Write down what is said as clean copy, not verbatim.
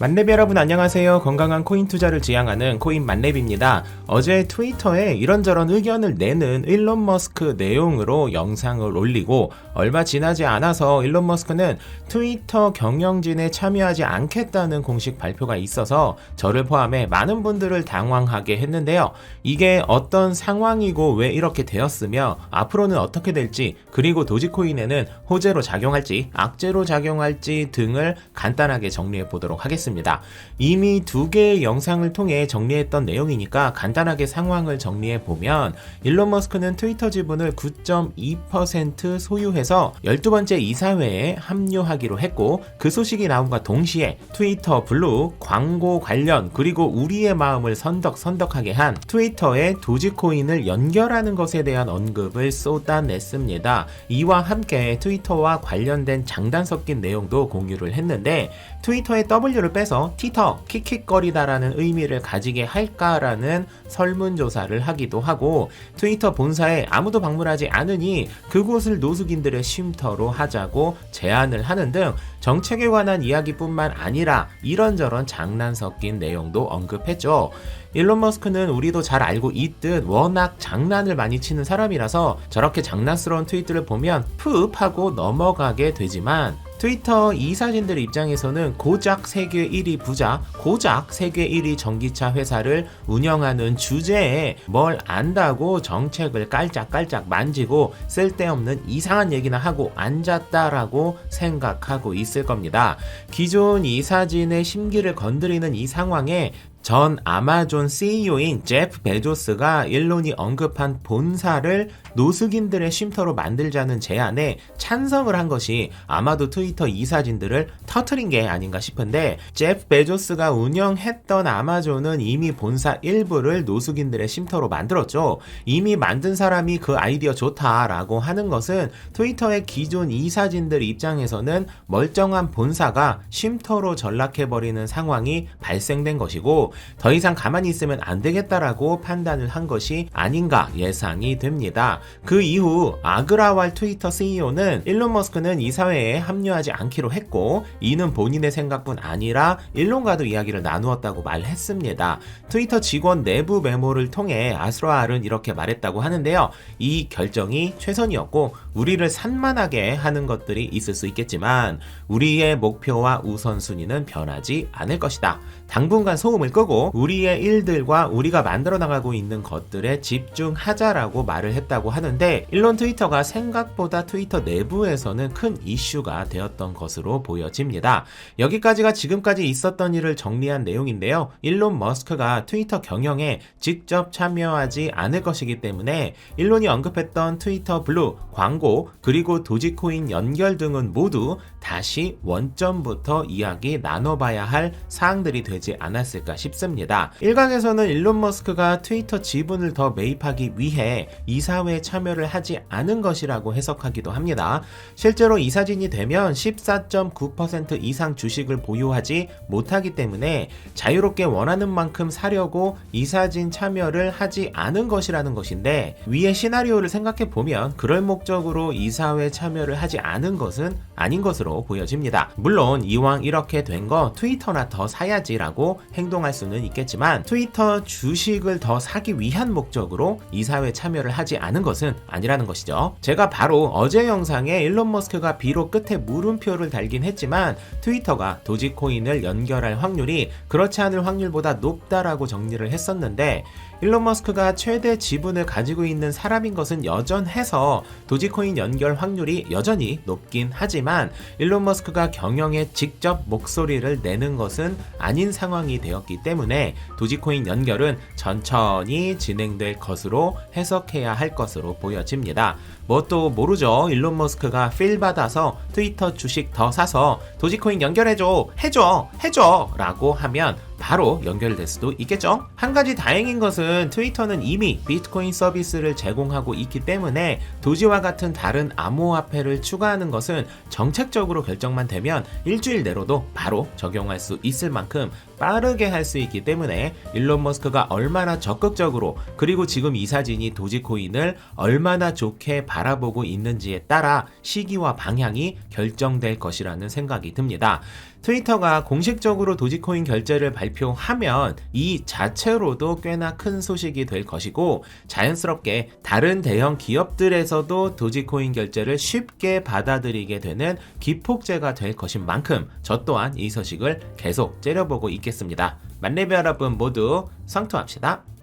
만렙 여러분 안녕하세요. 건강한 코인 투자를 지향하는 코인 만렙입니다. 어제 트위터에 이런저런 의견을 내는 일론 머스크 내용으로 영상을 올리고 얼마 지나지 않아서 일론 머스크는 트위터 경영진에 참여하지 않겠다는 공식 발표가 있어서 저를 포함해 많은 분들을 당황하게 했는데요. 이게 어떤 상황이고 왜 이렇게 되었으며 앞으로는 어떻게 될지, 그리고 도지코인에는 호재로 작용할지 악재로 작용할지 등을 간단하게 정리해 보도록 하겠습니다. 이미 두 개의 영상을 통해 정리했던 내용이니까 간단하게 상황을 정리해 보면, 일론 머스크는 트위터 지분을 9.2% 소유해서 12번째 이사회에 합류하기로 했고, 그 소식이 나온과 동시에 트위터 블루 광고 관련 그리고 우리의 마음을 선덕선덕하게 한 트위터에 도지코인을 연결하는 것에 대한 언급을 쏟아냈습니다. 이와 함께 트위터와 관련된 장단 섞인 내용도 공유를 했는데, 트위터의 W를 빼서 티터, 킥킥거리다라는 의미를 가지게 할까라는 설문조사를 하기도 하고, 트위터 본사에 아무도 방문하지 않으니 그곳을 노숙인들의 쉼터로 하자고 제안을 하는 등 정책에 관한 이야기뿐만 아니라 이런저런 장난 섞인 내용도 언급했죠. 일론 머스크는 우리도 잘 알고 있듯 워낙 장난을 많이 치는 사람이라서 저렇게 장난스러운 트윗들을 보면 푸흡 하고 넘어가게 되지만, 트위터 이사진들 입장에서는 고작 세계 1위 부자, 고작 세계 1위 전기차 회사를 운영하는 주제에 뭘 안다고 정책을 깔짝깔짝 만지고 쓸데없는 이상한 얘기나 하고 앉았다라고 생각하고 있을 겁니다. 기존 이사진의 심기를 건드리는 이 상황에 전 아마존 CEO인 제프 베조스가 일론이 언급한 본사를 노숙인들의 쉼터로 만들자는 제안에 찬성을 한 것이 아마도 트위터 이사진들을 터트린 게 아닌가 싶은데, 제프 베조스가 운영했던 아마존은 이미 본사 일부를 노숙인들의 쉼터로 만들었죠. 이미 만든 사람이 그 아이디어 좋다라고 하는 것은 트위터의 기존 이사진들 입장에서는 멀쩡한 본사가 쉼터로 전락해버리는 상황이 발생된 것이고, 더 이상 가만히 있으면 안 되겠다라고 판단을 한 것이 아닌가 예상이 됩니다. 그 이후 아그라왈 트위터 CEO는 일론 머스크는 이사회에 합류하지 않기로 했고, 이는 본인의 생각뿐 아니라 일론과도 이야기를 나누었다고 말했습니다. 트위터 직원 내부 메모를 통해 아스라알은 이렇게 말했다고 하는데요. 이 결정이 최선이었고 우리를 산만하게 하는 것들이 있을 수 있겠지만 우리의 목표와 우선순위는 변하지 않을 것이다. 당분간 소음을 끄고 우리의 일들과 우리가 만들어 나가고 있는 것들에 집중하자라고 말을 했다고 하는데, 일론 트위터가 생각보다 트위터 내부에서는 큰 이슈가 되었던 것으로 보여집니다. 여기까지가 지금까지 있었던 일을 정리한 내용인데요. 일론 머스크가 트위터 경영에 직접 참여하지 않을 것이기 때문에 일론이 언급했던 트위터 블루 광고 그리고 도지코인 연결 등은 모두 다시 원점부터 이야기 나눠봐야 할 사항들이 되지 않았을까 싶습니다. 일각에서는 일론 머스크가 트위터 지분을 더 매입하기 위해 이사회에 참여를 하지 않은 것이라고 해석하기도 합니다. 실제로 이사진이 되면 14.9% 이상 주식을 보유하지 못하기 때문에 자유롭게 원하는 만큼 사려고 이사진 참여를 하지 않은 것이라는 것인데, 위의 시나리오를 생각해 보면 그럴 목적으로 이사회 참여를 하지 않은 것은 아닌 것으로 보여집니다. 물론 이왕 이렇게 된 거 트위터나 더 사야지라고 행동할 수는 있겠지만, 트위터 주식을 더 사기 위한 목적으로 이사회 참여를 하지 않은 것은 아니라는 것이죠. 제가 바로 어제 영상에 일론 머스크가 비록 끝에 물음표를 달긴 했지만 트위터가 도지코인을 연결할 확률이 그렇지 않을 확률보다 높다라고 정리를 했었는데, 일론 머스크가 최대 지분을 가지고 있는 사람인 것은 여전해서 도지코인 연결 확률이 여전히 높긴 하지만, 일론 머스크가 경영에 직접 목소리를 내는 것은 아닌 상황이 되었기 때문에 도지코인 연결은 천천히 진행될 것으로 해석해야 할 것으로 보여집니다. 뭐 또 모르죠. 일론 머스크가 필 받아서 트위터 주식 더 사서 도지코인 연결해줘 라고 하면 바로 연결될 수도 있겠죠. 한 가지 다행인 것은 트위터는 이미 비트코인 서비스를 제공하고 있기 때문에 도지와 같은 다른 암호화폐를 추가하는 것은 정책적으로 결정만 되면 일주일 내로도 바로 적용할 수 있을 만큼 빠르게 할 수 있기 때문에 일론 머스크가 얼마나 적극적으로 그리고 지금 이 사진이 도지코인을 얼마나 좋게 바라보고 있는지에 따라 시기와 방향이 결정될 것이라는 생각이 듭니다. 트위터가 공식적으로 도지코인 결제를 발표하면 이 자체로도 꽤나 큰 소식이 될 것이고 자연스럽게 다른 대형 기업들에서도 도지코인 결제를 쉽게 받아들이게 되는 기폭제가 될 것인 만큼 저 또한 이 소식을 계속 째려보고 있겠습니다. 만렙 여러분 모두 성투합시다.